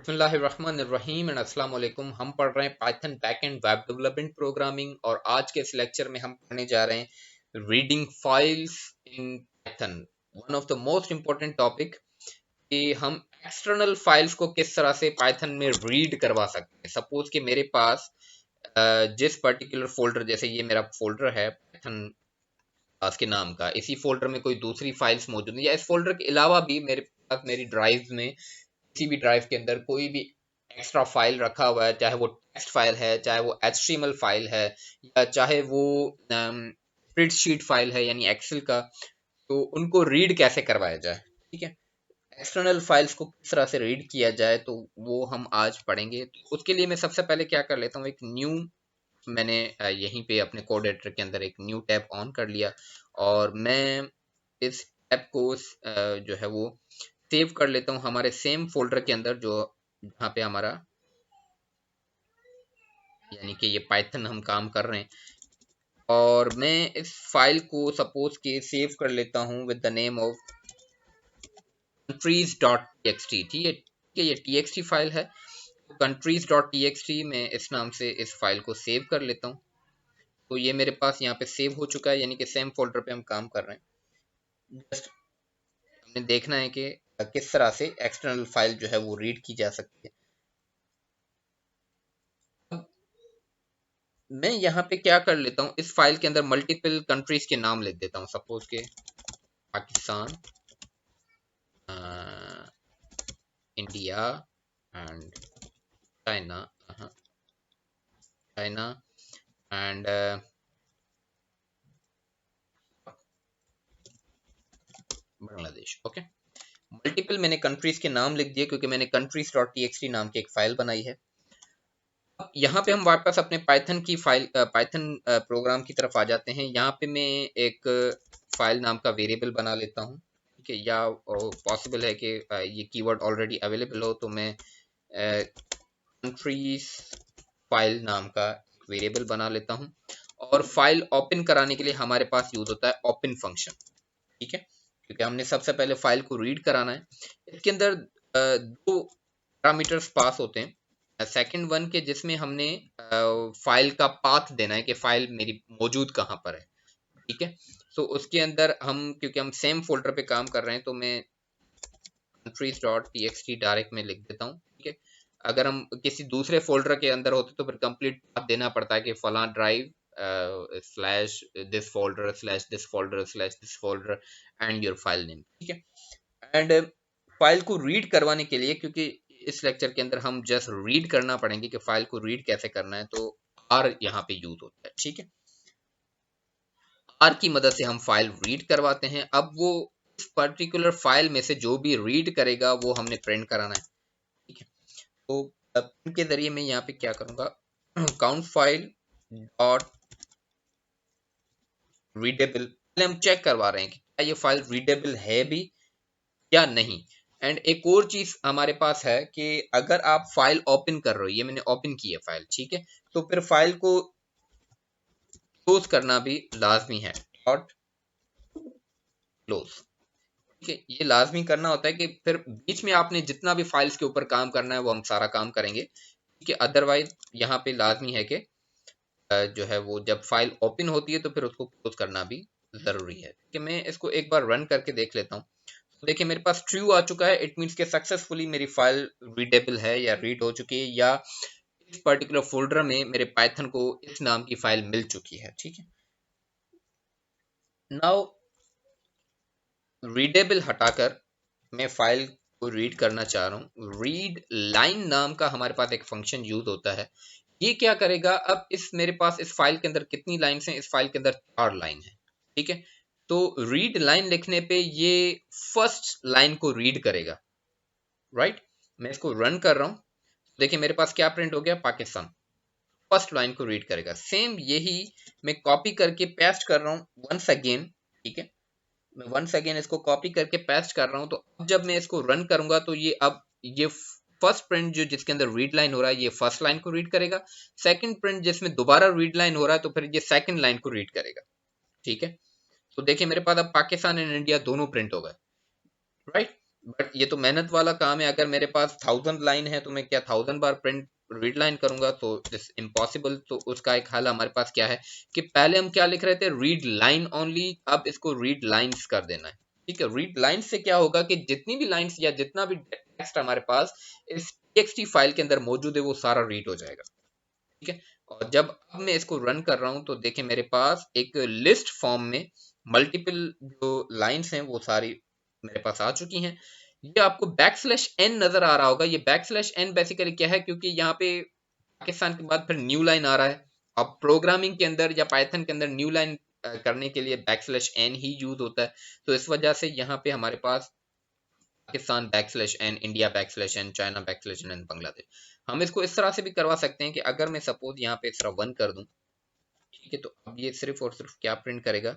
बिस्मिल्लाहिर्रहमानिर्रहीम एंड अस्सलाम वालेकुम। हम पढ़ रहे हैं Python backend web development programming और आज के इस लेक्चर में हम पढ़ने जा रहे हैं reading files in Python. One of the most important topic कि हम एक्सटर्नल फाइल्स को किस तरह से पाइथन में रीड करवा सकते हैं। सपोज कि मेरे पास जिस पर्टिकुलर फोल्डर, जैसे ये मेरा फोल्डर है पाइथन क्लास के नाम का, इसी फोल्डर में कोई दूसरी फाइल्स मौजूद है या इस फोल्डर के अलावा भी मेरे पास मेरी ड्राइव में किसी भी ड्राइव के अंदर कोई भी एक्स्ट्रा फाइल रखा हुआ है, चाहे वो टेक्स्ट फाइल है, चाहे वो HTML फाइल है, या चाहे वो स्प्रेडशीट फाइल है यानी एक्सेल का, तो उनको रीड कैसे करवाया जाए। ठीक है, एक्सटर्नल फाइल्स को किस तरह से रीड किया जाए तो वो हम आज पढ़ेंगे। तो उसके लिए मैं सबसे पहले क्या कर लेता हूँ, एक न्यू, मैंने यहीं पे अपने कोड एडिटर के अंदर एक न्यू टैब ऑन कर लिया और मैं इस टैब को जो है वो सेव कर लेता हूँ हमारे सेम फोल्डर के अंदर, जो जहाँ पे हमारा यानी कि ये पाइथन हम काम कर रहे हैं। और मैं इस फाइल को सपोज के सेव कर लेता हूँ with the name of countries.txt। ठीक है, ये txt फाइल है, तो countries.txt में इस नाम से इस फाइल को सेव कर लेता हूँ। तो ये मेरे पास यहाँ पे सेव हो चुका है, यानी कि सेम फोल्डर पे हम काम कर रहे हैं। जस्ट हमने देखना है कि किस तरह से एक्सटर्नल फाइल जो है वो रीड की जा सकती है। मैं यहाँ पे क्या कर लेता हूँ, इस फाइल के अंदर मल्टीपल कंट्रीज के नाम लिख देता हूँ। सपोज के Pakistan, India and China, China and Bangladesh. Okay, multiple मैंने कंट्रीज के नाम लिख दिए क्योंकि मैंने countries.txt नाम की एक फाइल बनाई है। अब यहाँ पे हम वापस अपने पाइथन की फाइल, पाइथन प्रोग्राम की तरफ आ जाते हैं। यहाँ पे मैं एक फाइल नाम का वेरिएबल बना लेता हूँ। ठीक है, या पॉसिबल है कि ये कीवर्ड ऑलरेडी अवेलेबल हो, तो मैं कंट्रीज फाइल नाम का वेरिएबल बना लेता हूँ। और फाइल ओपन कराने के लिए हमारे पास यूज होता है ओपन फंक्शन। ठीक है, क्योंकि हमने सबसे पहले फाइल को रीड कराना है। इसके अंदर दो पैरामीटर्स पास होते हैं। सेकंड वन के जिसमें हमने फाइल का पाथ देना है कि फाइल मेरी मौजूद कहाँ पर है। ठीक है, तो उसके अंदर हम, क्योंकि हम सेम फोल्डर पे काम कर रहे हैं, तो मैं countries.txt डायरेक्ट में लिख देता हूँ। ठीक है, अगर हम किसी दूसरे फोल्डर के अंदर होते तो फिर कंप्लीट पाथ देना पड़ता है कि फला drive slash this folder slash this folder slash this folder and your file name. ठीक है, एंड फाइल को रीड करवाने के लिए, क्योंकि इस लेक्चर के अंदर हम जस्ट रीड करना पड़ेंगे कि फाइल को रीड कैसे करना है, तो आर यहाँ पे यूज होता है। ठीक है, आर की मदद से हम फाइल रीड करवाते हैं। अब वो इस पर्टिकुलर फाइल में से जो भी रीड करेगा वो हमने प्रिंट कराना है। ठीक है, तो प्रिंट के जरिए मैं यहाँ पे क्या करूंगा, काउंट फाइल डॉट रीडेबल, पहले हम चेक करवा रहे हैं कि क्या ये फाइल रीडेबल है भी या नहीं। एंड एक और चीज हमारे पास है कि अगर आप फाइल ओपन कर रहे हो, ये मैंने ओपन की है फाइल, ठीक है, तो फिर फाइल को क्लोज करना भी लाजमी है, डॉट क्लोज। ठीक है, ये लाजमी करना होता है कि फिर बीच में आपने जितना भी फाइल्स के ऊपर काम करना है वो हम सारा काम करेंगे। ठीक है, अदरवाइज यहाँ पे लाजमी है कि जो है वो जब फाइल ओपन होती है तो फिर उसको क्लोज करना भी जरूरी है। ठीक है, मैं इसको एक बार रन करके देख लेता हूँ। तो देखिए मेरे पास ट्रू आ चुका है, इट मीन्स के सक्सेसफुली मेरी फाइल रीडेबल है या रीड हो चुकी है, या इस पर्टिकुलर फोल्डर में मेरे पाइथन को इस नाम की फाइल मिल चुकी है। ठीक है, नाउ रीडेबल हटाकर मैं फाइल को रीड करना चाह रहा हूँ। रीड लाइन नाम का हमारे पास एक फंक्शन यूज होता है। ये क्या करेगा, अब इस मेरे पास इस फाइल के अंदर कितनी लाइन्स हैं, इस फाइल के अंदर 4 लाइन है। ठीक है, तो रीड लाइन लिखने पे ये फर्स्ट लाइन को रीड करेगा। राइट, मैं इसको रन कर रहा हूँ, देखिए मेरे पास क्या प्रिंट हो गया, पाकिस्तान। फर्स्ट लाइन को रीड करेगा। सेम यही मैं कॉपी करके पेस्ट कर रहा हूँ वंस अगेन। ठीक है, मैं वंस अगेन इसको कॉपी करके पेस्ट कर रहा हूँ, तो अब जब मैं इसको रन करूंगा तो ये अब ये फर्स्ट प्रिंट जो जिसके अंदर रीड लाइन हो रहा है ये फर्स्ट लाइन को रीड करेगा। सेकंड प्रिंट जिसमें दोबारा रीड लाइन हो रहा है तो फिर ये सेकंड लाइन को रीड करेगा। ठीक है, तो देखिए मेरे पास अब पाकिस्तान एंड इंडिया दोनों प्रिंट हो गए। राइट, बट ये तो मेहनत वाला काम है। अगर मेरे पास 1000 लाइन है तो मैं क्या 1000 बार प्रिंट रीड लाइन करूंगा? तो दिस इम्पॉसिबल। तो उसका एक हल हमारे पास क्या है कि पहले हम क्या लिख रहे थे, रीड लाइन ओनली, अब इसको रीड लाइंस कर देना है। ठीक है, रीड लाइंस से क्या होगा कि जितनी भी लाइंस या जितना भी टेक्स्ट हमारे पास इस टीएक्सटी फाइल के अंदर मौजूद है वो सारा रीड हो जाएगा। ठीक है, और जब अब मैं इसको रन कर रहा हूं तो देखें मेरे पास एक लिस्ट फॉर्म में मल्टीपल जो लाइंस हैं वो सारी मेरे पास आ चुकी हैं। ये आपको बैक स्लैश एन नजर आ रहा होगा। ये बैक स्लैश एन बेसिकली क्या है, क्योंकि यहाँ पे पाकिस्तान के बाद फिर न्यू लाइन आ रहा है। अब प्रोग्रामिंग के अंदर या पाइथन के अंदर न्यू लाइन करने के लिए बैक स्लैश एन ही यूज होता है। तो इस वजह से यहाँ पे हमारे पास Pakistan back slash N, India back slash N, China back slash N, Bangladesh. हम इसको इस तरह से भी करवा सकते हैं कि अगर मैं सपोज यहाँ पे इस तरह 1 कर दूं, ठीक है, तो अब ये सिर्फ और सिर्फ क्या प्रिंट करेगा,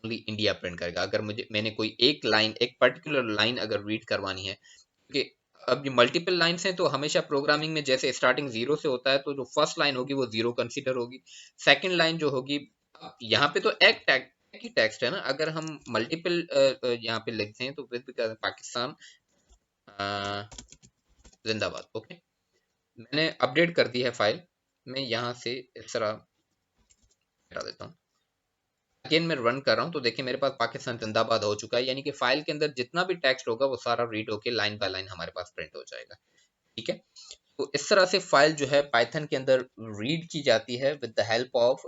ओनली इंडिया प्रिंट करेगा। अगर मैंने कोई एक लाइन, एक पर्टिकुलर लाइन अगर रीड करवानी है, क्योंकि अब ये मल्टीपल लाइंस हैं तो हमेशा प्रोग्रामिंग में जैसे स्टार्टिंग 0 से होता है, तो जो फर्स्ट लाइन होगी वो 0 कंसीडर होगी। सेकंड लाइन जो होगी, यहाँ पे तो एक टैग ही टेक्स्ट है ना, अगर हम मल्टीपल यहाँ पे लिखते हैं तो फिर भी पाकिस्तान जिंदाबाद। ओके, मैंने अपडेट कर दी है फाइल। मैं यहाँ से इस तरह हटा देता हूँ। अगेन मैं रन कर रहा हूँ तो देखिए मेरे पास पाकिस्तान जिंदाबाद हो चुका है, यानी कि फाइल के अंदर जितना भी टेक्स्ट होगा वो सारा रीड होके लाइन बाय लाइन हमारे पास प्रिंट हो जाएगा। ठीक है, तो इस तरह से फाइल जो है पाइथन के अंदर रीड की जाती है with the help of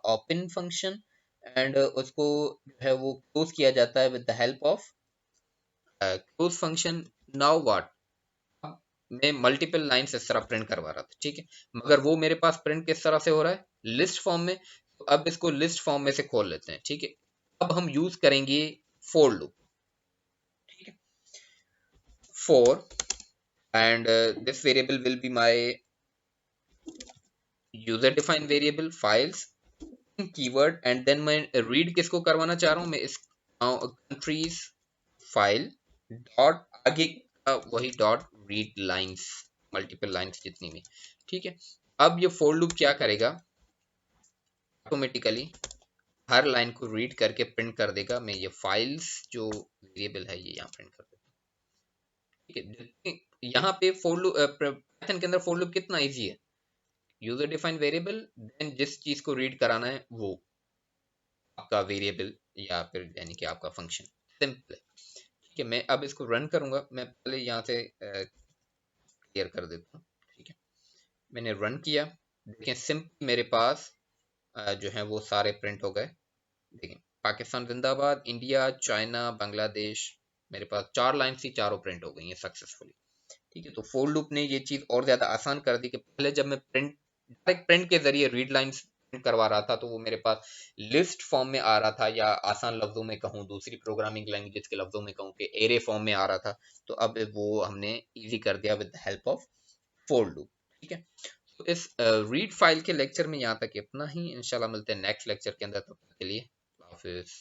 open function, and उसको जो है वो क्लोज किया जाता है with the help of close function. Now what, मैं मल्टीपल लाइंस इस तरह प्रिंट करवा रहा था, ठीक है, मगर वो मेरे पास प्रिंट किस तरह से हो रहा है, लिस्ट फॉर्म में। तो अब इसको लिस्ट फॉर्म में से खोल लेते हैं। ठीक है, अब हम यूज करेंगे फोर लूप। ठीक है, for, and this variable will be my user defined variable files keyword, and then मैं रीड किसको करवाना चाह रहा हूं, मैं इस कंट्रीज फाइल डॉट आगे का वही dot read lines, multiple lines जितनी भी। ठीक है, अब ये फोर लूप क्या करेगा, ऑटोमेटिकली हर लाइन को रीड करके प्रिंट कर देगा। मैं ये फाइल्स जो वेरिएबल है ये यहाँ प्रिंट कर देता हूँ। ठीक है, यहाँ पे फोर लूप पाइथन के अंदर फोर लूप कितना इजी है, यूजर डिफाइंड वेरिएबल, देन जिस चीज को रीड कराना है वो आपका वेरिएबल या फिर यानी कि आपका फंक्शन, सिंपल है। ठीक है, मैं अब इसको रन करूंगा। मैं पहले यहाँ से क्लियर कर देता हूँ। ठीक है, मैंने रन किया, देखें सिंपल मेरे पास जो है वो सारे प्रिंट हो गए। देखें पाकिस्तान जिंदाबाद, इंडिया, चाइना, बांग्लादेश, मेरे पास 4 लाइन थी, चारों प्रिंट हो गई हैं सक्सेसफुली। ठीक है, तो फोर लूप ने ये चीज और ज्यादा आसान कर दी कि पहले जब मैं डायरेक्ट प्रिंट के जरिए रीड लाइंस प्रिंट करवा रहा था तो वो मेरे पास लिस्ट फॉर्म में आ रहा था, या आसान लफ्जों में कहूँ, दूसरी प्रोग्रामिंग लैंग्वेज के लफ्जों में कहूँ कि एरे फॉर्म में आ रहा था। तो अब वो हमने इजी कर दिया with the help of four loop. ठीक है, तो इस रीड फाइल के लेक्चर में यहाँ तक इतना ही। इंशाल्लाह मिलते हैं नेक्स्ट लेक्चर के अंदर, तब तक के लिए हाफिज।